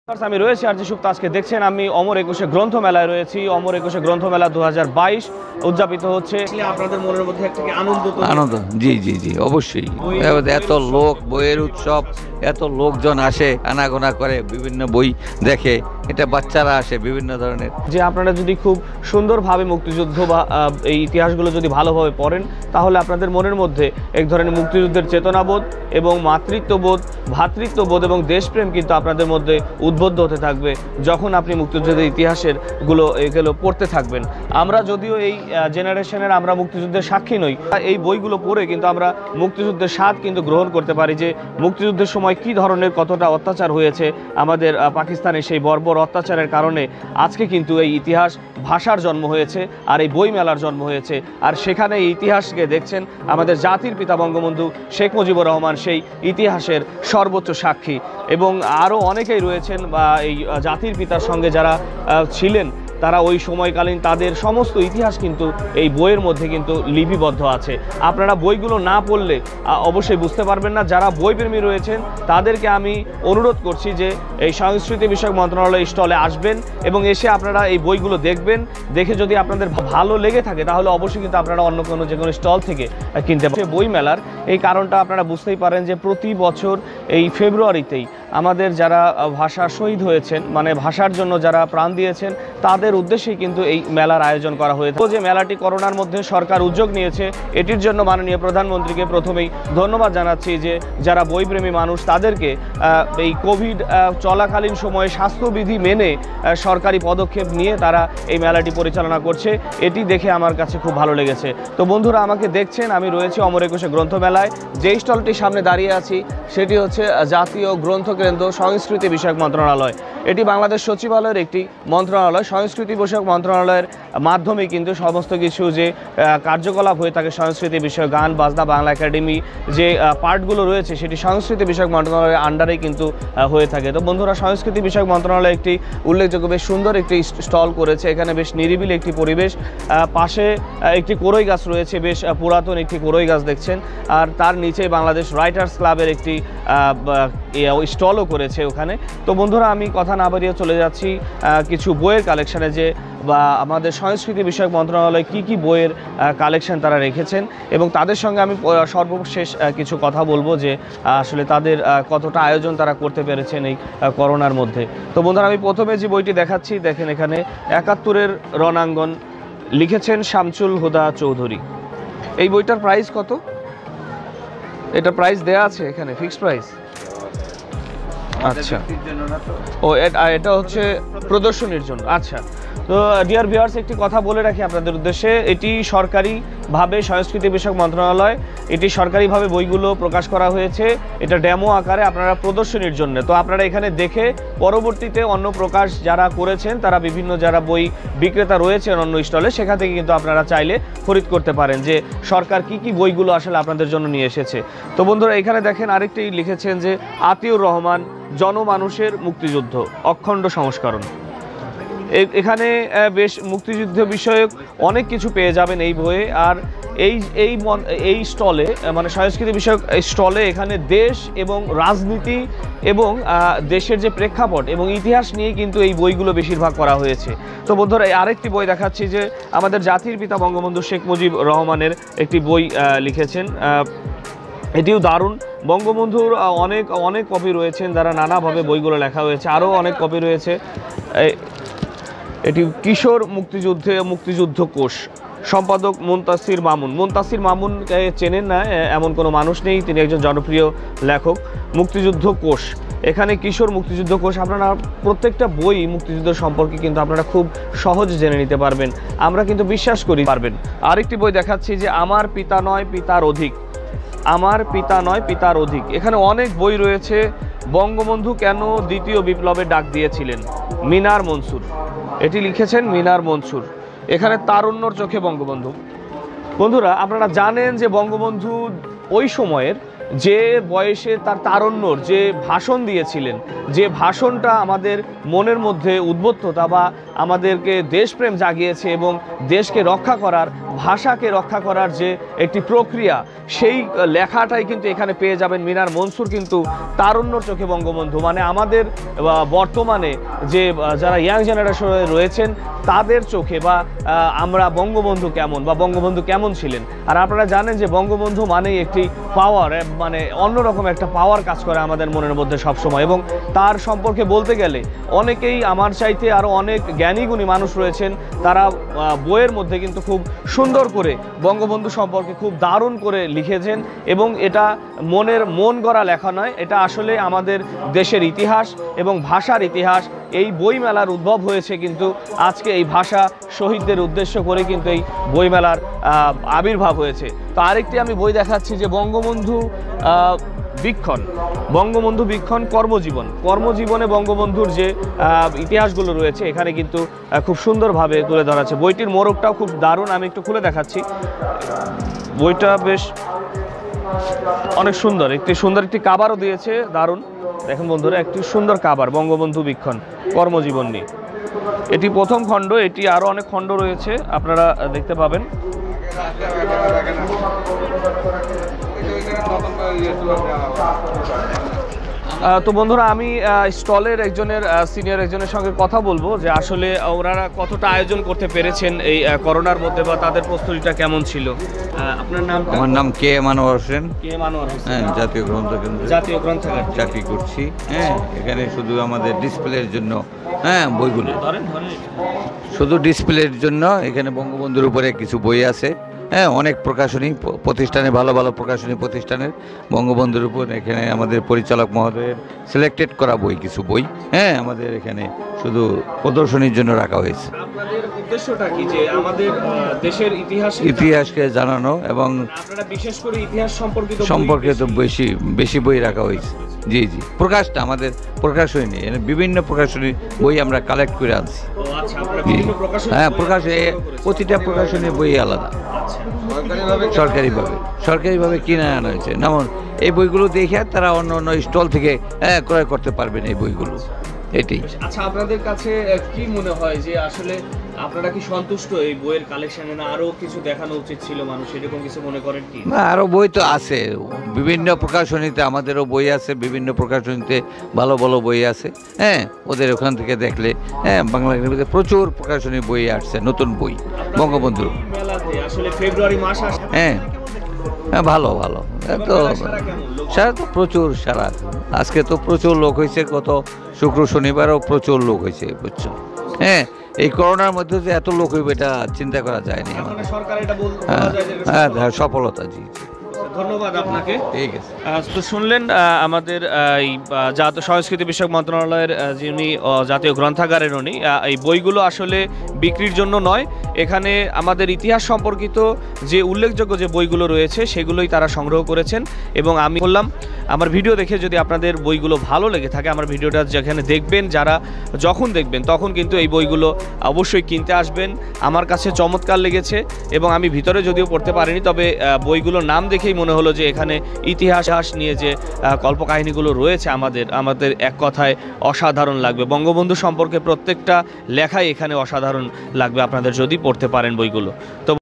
আমি রয়েছি আর যে সুপ্ত আজকে দেখছেন আমি অমর একুশে গ্রন্থমেলায় রয়েছি। অমর একুশে গ্রন্থমেলা 2022 উদযাপিত হচ্ছে। আপনাদের মনের মধ্যে একটা কি আনন্দ? জি জি জি, অবশ্যই। এত লোক, বইয়ের উৎসব, এত লোকজন আসে, আনাগোনা করে, বিভিন্ন বই দেখে, এটা বাচ্চারা আসে বিভিন্ন ধরনের। যে আপনারা যদি খুব সুন্দরভাবে মুক্তিযুদ্ধ বা এই ইতিহাসগুলো যদি ভালোভাবে পড়েন, তাহলে আপনাদের মনের মধ্যে এক ধরনের মুক্তিযুদ্ধের চেতনাবোধ এবং মাতৃত্ববোধ, ভ্রাতৃত্ববোধ এবং দেশপ্রেম কিন্তু আপনাদের মধ্যে উদ্বুদ্ধ হতে থাকবে যখন আপনি মুক্তিযুদ্ধের ইতিহাসের এগুলো পড়তে থাকবেন। আমরা যদিও এই জেনারেশনের আমরা মুক্তিযুদ্ধের সাক্ষী নই, এই বইগুলো পড়ে কিন্তু আমরা মুক্তিযুদ্ধের স্বাদ কিন্তু গ্রহণ করতে পারি যে মুক্তিযুদ্ধের সময় কি ধরনের কতটা অত্যাচার হয়েছে আমাদের পাকিস্তানের সেই বর্বর অত্যাচারের কারণে আজকে কিন্তু এই ইতিহাস ভাষার জন্ম হয়েছে আর এই বই মেলার জন্ম হয়েছে। আর সেখানে এই ইতিহাসকে দেখছেন আমাদের জাতির পিতা বঙ্গবন্ধু শেখ মুজিবুর রহমান সেই ইতিহাসের সর্বোচ্চ সাক্ষী, এবং আরও অনেকেই রয়েছেন বা এই জাতির পিতার সঙ্গে যারা ছিলেন তারা ওই সময়কালীন তাদের সমস্ত ইতিহাস কিন্তু এই বইয়ের মধ্যে কিন্তু লিপিবদ্ধ আছে। আপনারা বইগুলো না পড়লে অবশ্যই বুঝতে পারবেন না। যারা বইপ্রেমী রয়েছেন তাদেরকে আমি অনুরোধ করছি যে এই সংস্কৃতি বিষয়ক মন্ত্রণালয় স্টলে আসবেন এবং এসে আপনারা এই বইগুলো দেখবেন। দেখে যদি আপনাদের ভালো লেগে থাকে তাহলে অবশ্যই কিন্তু আপনারা অন্য কোনো যে কোনো স্টল থেকে কিনতে পারেন। বই মেলার এই কারণটা আপনারা বুঝতেই পারেন যে প্রতি বছর এই ফেব্রুয়ারিতেই আমাদের যারা ভাষা শহীদ হয়েছেন, মানে ভাষার জন্য যারা প্রাণ দিয়েছেন, তাদের উদ্দেশ্যেই কিন্তু এই মেলার আয়োজন করা হয়েছে। যে মেলাটি করোনার মধ্যে সরকার উদ্যোগ নিয়েছে, এটির জন্য মাননীয় প্রধানমন্ত্রীকে প্রথমেই ধন্যবাদ জানাচ্ছি যে যারা বইপ্রেমী মানুষ তাদেরকে এই কোভিড চলাকালীন সময়ে স্বাস্থ্যবিধি মেনে সরকারি পদক্ষেপ নিয়ে তারা এই মেলাটি পরিচালনা করছে। এটি দেখে আমার কাছে খুব ভালো লেগেছে। তো বন্ধুরা, আমাকে দেখছেন, আমি রয়েছি অমর একুশে গ্রন্থমেলায়। যেই স্টলটির সামনে দাঁড়িয়ে আছি সেটি হচ্ছে জাতীয় গ্রন্থকেন্দ্র সংস্কৃতি বিষয়ক মন্ত্রণালয়। এটি বাংলাদেশ সচিবালয়ের একটি মন্ত্রণালয়। সংস্কৃতি বিষয়ক মন্ত্রণালয়ের মাধ্যমে কিন্তু সমস্ত কিছু যে কার্যকলাপ হয়ে থাকে, সংস্কৃতি বিষয়ক গান বাজনা, বাংলা একাডেমি যে পার্টগুলো রয়েছে সেটি সংস্কৃতি বিষয়ক মন্ত্রণালয়ের আন্ডারেই কিন্তু হয়ে থাকে। তো বন্ধুরা, সংস্কৃতি বিষয়ক মন্ত্রণালয় একটি উল্লেখযোগ্য বেশ সুন্দর একটি স্টল করেছে। এখানে বেশ নিরিবিলি একটি পরিবেশ, পাশে একটি কোরই গাছ রয়েছে, বেশ পুরাতন একটি কোরই গাছ দেখছেন, আর তার নিচে বাংলাদেশ রাইটার্স ক্লাবের একটি স্টলও করেছে ওখানে। তো বন্ধুরা, আমি কথা না বাড়িয়ে চলে যাচ্ছি কিছু বইয়ের কালেকশানে, যে বা আমাদের সংস্কৃতি বিষয়ক মন্ত্রণালয় কি কি বইয়ের কালেকশন তারা রেখেছেন, এবং তাদের সঙ্গে আমি সর্বশেষ কিছু কথা বলবো যে আসলে তাদের কতটা আয়োজন তারা করতে পেরেছেন এই করোনার মধ্যে। তো বন্ধুরা, আমি প্রথমে যে বইটি দেখাচ্ছি, দেখেন এখানে ৭১-এর রণাঙ্গন, লিখেছেন শামসুল হুদা চৌধুরী। এই বইটার প্রাইস কত? এটা প্রাইস দেয়া আছে এখানে, ফিক্সড প্রাইস? আচ্ছা, ও এটা হচ্ছে প্রদর্শনীর জন্য। আচ্ছা, তো ডিয়ার ভিউয়ার্স, একটি কথা বলে রাখি আপনাদের উদ্দেশ্যে, এটি সরকারিভাবে সংস্কৃতি বিষয়ক মন্ত্রণালয়, এটি সরকারিভাবে বইগুলো প্রকাশ করা হয়েছে। এটা ডেমো আকারে আপনারা প্রদর্শনীর জন্য। তো আপনারা এখানে দেখে পরবর্তীতে অন্য প্রকাশ যারা করেছেন তারা বিভিন্ন যারা বই বিক্রেতা রয়েছেন অন্য স্টলে, সেখান থেকে কিন্তু আপনারা চাইলে খরিদ করতে পারেন যে সরকার কি কি বইগুলো আসলে আপনাদের জন্য নিয়ে এসেছে। তো বন্ধুরা, এখানে দেখেন আরেকটি লিখেছেন যে আতিউর রহমান, জনমানুষের মুক্তিযুদ্ধ অখণ্ড সংস্করণ। এখানে বেশ মুক্তিযুদ্ধ বিষয়ক অনেক কিছু পেয়ে যাবেন এই বইয়ে। আর এই স্টলে, মানে সংস্কৃতি বিষয়ক স্টলে, এখানে দেশ এবং রাজনীতি এবং দেশের যে প্রেক্ষাপট এবং ইতিহাস নিয়ে কিন্তু এই বইগুলো বেশিরভাগ করা হয়েছে। তো বন্ধুরা, আরেকটি বই দেখাচ্ছি যে আমাদের জাতির পিতা বঙ্গবন্ধু শেখ মুজিব রহমানের একটি বই লিখেছেন, এটিও দারুণ। বঙ্গবন্ধুর অনেক কপি রয়েছেন, যারা নানাভাবে বইগুলো লেখা হয়েছে, আরও অনেক কপি রয়েছে। এটি কিশোর মুক্তিযুদ্ধ কোষ, সম্পাদক মুনতাসির মামুন। মুনতাসির মামুন চেনেন না এমন কোনো মানুষ নেই, তিনি একজন জনপ্রিয় লেখক। মুক্তিযুদ্ধ কোষ, এখানে কিশোর মুক্তিযুদ্ধ কোষ, আপনারা প্রত্যেকটা বই মুক্তিযুদ্ধ সম্পর্কে কিন্তু আপনারা খুব সহজে জেনে নিতে পারবেন, আমরা কিন্তু বিশ্বাস করি পারবেন। আরেকটি বই দেখাচ্ছি যে আমার পিতা নয় পিতার অধিক, আমার পিতা নয় পিতার অধিক। এখানে অনেক বই রয়েছে। বঙ্গবন্ধু কেন দ্বিতীয় বিপ্লবে ডাক দিয়েছিলেন, মিনার মনসুর, এটি লিখেছেন মিনার মনসুর। এখানে তারুণ্যর চোখে বঙ্গবন্ধু। বন্ধুরা, আপনারা জানেন যে বঙ্গবন্ধু ওই সময়ের যে বয়সে তার তারুণ্যর যে ভাষণ দিয়েছিলেন, যে ভাষণটা আমাদের মনের মধ্যে উদ্বুদ্ধতা বা আমাদেরকে দেশপ্রেম জাগিয়েছে এবং দেশকে রক্ষা করার, ভাষাকে রক্ষা করার যে একটি প্রক্রিয়া, সেই লেখাটাই কিন্তু এখানে পেয়ে যাবেন। মিনার মনসুর কিন্তু তারুণ্যর চোখে বঙ্গবন্ধু, মানে আমাদের বর্তমানে যে যারা ইয়াং জেনারেশনে রয়েছেন তাদের চোখে বা আমরা বঙ্গবন্ধু কেমন বা বঙ্গবন্ধু কেমন ছিলেন। আর আপনারা জানেন যে বঙ্গবন্ধু মানেই একটি পাওয়ার, মানে অন্যরকম একটা পাওয়ার কাজ করে আমাদের মনের মধ্যে সবসময়। এবং তার সম্পর্কে বলতে গেলে অনেকেই আমার চাইতে আরও অনেক জ্ঞানীগুণী মানুষ রয়েছেন, তারা বইয়ের মধ্যে কিন্তু খুব সুন্দর করে বঙ্গবন্ধু সম্পর্কে খুব দারুণ করে লিখেছেন। এবং এটা মন গড়া লেখা নয়, এটা আসলে আমাদের দেশের ইতিহাস এবং ভাষার ইতিহাস। এই বইমেলার উদ্ভব হয়েছে কিন্তু আজকে এই ভাষা শহীদদের উদ্দেশ্য করে কিন্তু এই বইমেলার আবির্ভাব হয়েছে। তো আরেকটি আমি বই দেখাচ্ছি যে বঙ্গবন্ধু বীক্ষণ কর্মজীবনে বঙ্গবন্ধুর যে ইতিহাসগুলো রয়েছে এখানে কিন্তু খুব সুন্দরভাবে তুলে ধরা আছে। বইটির মোড়কটাও খুব দারুণ, আমি একটু খুলে দেখাচ্ছি। বইটা বেশ অনেক সুন্দর, একটি কাভারও দিয়েছে, দারুণ। দেখুন বন্ধুরা, একটি সুন্দর কাভার, বঙ্গবন্ধু বীক্ষণ কর্মজীবন নিয়ে। এটি প্রথম খণ্ড, এটি আরও অনেক খণ্ড রয়েছে, আপনারা দেখতে পাবেন। তো বন্ধুরা, আমি স্টলের সিনিয়র একজনের সঙ্গে কথা বলবো যে আসলে ওনারা কতটা আয়োজন করতে পেরেছেন এই করোনার মধ্যে, বা তাদের প্রস্তুতিটা কেমন ছিল। আপনার নাম? আমার নাম কে মানোয়ার হোসেন। হ্যাঁ, জাতীয় গ্রন্থাগার চাকরি করছি। হ্যাঁ, এখানে শুধু আমাদের ডিসপ্লের জন্য বইগুলো, শুধু ডিসপ্লের জন্য এখানে বঙ্গবন্ধুর উপরে কিছু বই আছে। হ্যাঁ, অনেক প্রকাশনী প্রতিষ্ঠানে, ভালো ভালো প্রকাশনী প্রতিষ্ঠানের বঙ্গবন্ধুর উপর এখানে আমাদের পরিচালক মহোদয়ের সিলেক্টেড করা বই, কিছু বই আমাদের এখানে শুধু প্রদর্শনীর জন্য রাখা হয়েছে। আপনাদের উদ্দেশ্যটা কি? যে আমাদের দেশের ইতিহাসকে জানানো, এবং আপনারা বিশেষ করে ইতিহাস সম্পর্কে তো বেশি বই রাখা হয়েছে। জি, প্রকাশটা আমাদের প্রকাশনী, বিভিন্ন প্রকাশনী বই আমরা কালেক্ট করে আনছি। হ্যাঁ, প্রতিটা প্রকাশনীর বই আলাদা, সরকারিভাবে কিনে আনা হয়েছে। যেমন এই বইগুলো দেখে তারা অন্য স্টল থেকে ক্রয় করতে পারবেন এই বইগুলো, এটাই। আচ্ছা, আপনাদের কাছে কি মনে হয় যে আসলে আপনারা কি সন্তুষ্ট এই বইয়ের কালেকশনে, না আরো কিছু দেখানো উচিত ছিল মানুষ, এরকম কিছু মনে করেন কি? না, আরো বই তো আছে, বিভিন্ন প্রকাশনীতে আমাদেরও বই আছে, বিভিন্ন প্রকাশনীতে ভালো ভালো বই আছে। হ্যাঁ, ওদের ওখান থেকে দেখলে বাংলা প্রচুর প্রকাশনী বই আসছে, নতুন বই বঙ্গবন্ধুর মেলাতে। আসলে ফেব্রুয়ারি মাস আসছে। হ্যাঁ, ভালো তো সারা তো প্রচুর, সারা আজকে তো প্রচুর লোক হয়েছে, গত শুক্র শনিবারও প্রচুর লোক হয়েছে, বুঝছো। হ্যাঁ, এই করোনার মধ্যে যে এত লোক হইবে এটা চিন্তা করা যায়নি। হ্যাঁ, সফলতা। জি, ধন্যবাদ আপনাকে। ঠিক আছে। তো শুনলেন আমাদের এই জাতীয় সংস্কৃতি বিষয়ক মন্ত্রণালয়ের যিনি জাতীয় গ্রন্থাগারের উনি, এই বইগুলো আসলে বিক্রির জন্য নয়, এখানে আমাদের ইতিহাস সম্পর্কিত যে উল্লেখযোগ্য যে বইগুলো রয়েছে সেগুলোই তারা সংগ্রহ করেছেন। এবং আমি বললাম, আমার ভিডিও দেখে যদি আপনাদের বইগুলো ভালো লেগে থাকে, আমার ভিডিওটা যেখানে দেখবেন, যখন দেখবেন তখন কিন্তু এই বইগুলো অবশ্যই কিনতে আসবেন। আমার কাছে চমৎকার লেগেছে, এবং আমি ভিতরে যদিও পড়তে পারিনি, তবে বইগুলোর নাম দেখেই মনে হলো যে এখানে ইতিহাস নিয়ে যে কল্পকাহিনীগুলো রয়েছে আমাদের এক কথায় অসাধারণ লাগবে। বঙ্গবন্ধু সম্পর্কে প্রত্যেকটা লেখাই এখানে অসাধারণ লাগবে আপনাদের যদি পড়তে পারেন বইগুলো। তো